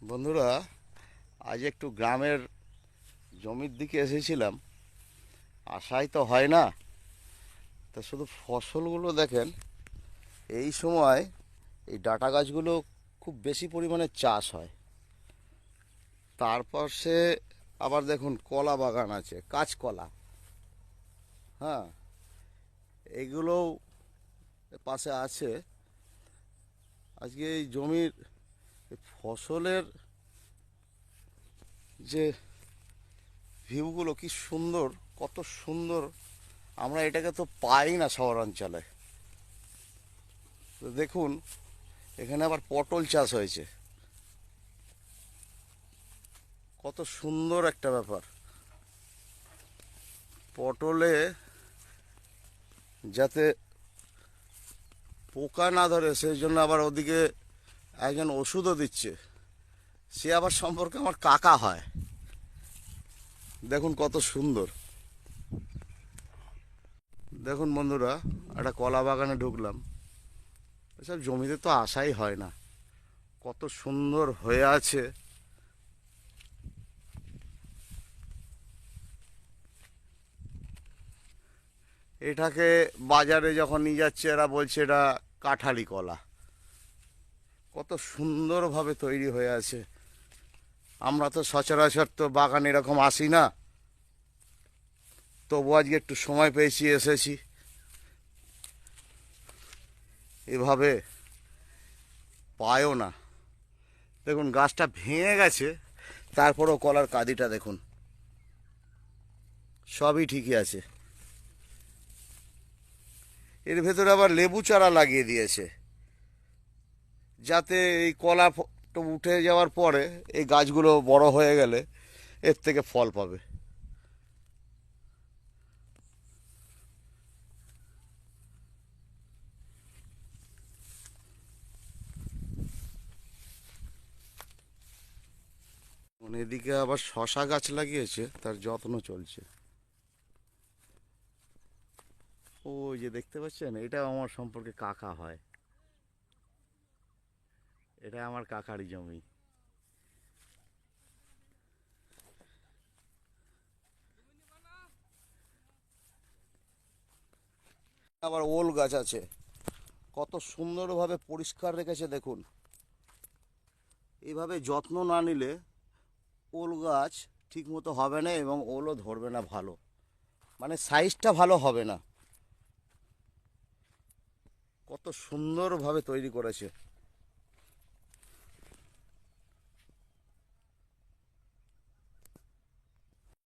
বন্ধুরা, আজ একটু গ্রামের জমির দিকে এসেছিলাম। আশাই তো হয় না। তা শুধু ফসলগুলো দেখেন। এই সময় এই ডাঁটা গাছগুলো খুব বেশি পরিমাণে চাষ হয়। তারপর সে আবার দেখুন কলা বাগান আছে, কাঁচকলা। হ্যাঁ, এগুলোও পাশে আছে। আজকে এই জমির ফসলের যে ভিউগুলো কি সুন্দর, কত সুন্দর! আমরা এটাকে তো পাই না শহরাঞ্চলে। তো দেখুন, এখানে আবার পটল চাষ হয়েছে। কত সুন্দর একটা ব্যাপার। পটলে যাতে পোকা না ধরে সেই জন্য আবার ওদিকে একজন ওষুধও দিচ্ছে। সে আবার সম্পর্কে আমার কাকা হয়। দেখুন কত সুন্দর। দেখুন বন্ধুরা, একটা কলা বাগানে ঢুকলাম। এসব জমিতে তো আসাই হয় না, কত সুন্দর হয়ে আছে। এটাকে বাজারে যখন নিয়ে যাচ্ছে এরা বলছে এটা কাঁঠালি কলা। কত সুন্দরভাবে তৈরি হয়ে আছে। আমরা তো সচরাচর তো বাগানে এরকম আসি না, তবু আজকে একটু সময় পেয়েছি, এসেছি। এভাবে পায়ও না। দেখুন গাছটা ভেঙে গেছে, তারপরেও কলার কাঁদিটা দেখুন, সবই ঠিকই আছে। এর ভেতরে আবার লেবু চারা লাগিয়ে দিয়েছে, যাতে এই কলা উঠে যাওয়ার পরে এই গাছগুলো বড় হয়ে গেলে এর থেকে ফল পাবে। এদিকে আবার শশা গাছ লাগিয়েছে, তার যত্ন চলছে। ওই যে দেখতে পাচ্ছেন, এটা আমার সম্পর্কে কাকা হয়। এটা আমার কাকারই জমি। আবার ওল গাছ আছে, কত সুন্দরভাবে পরিষ্কার রেখেছে দেখুন। এইভাবে যত্ন না নিলে ওল গাছ ঠিক মতো হবে না এবং ওলও ধরবে না ভালো, মানে সাইজটা ভালো হবে না। কত সুন্দরভাবে তৈরি করেছে।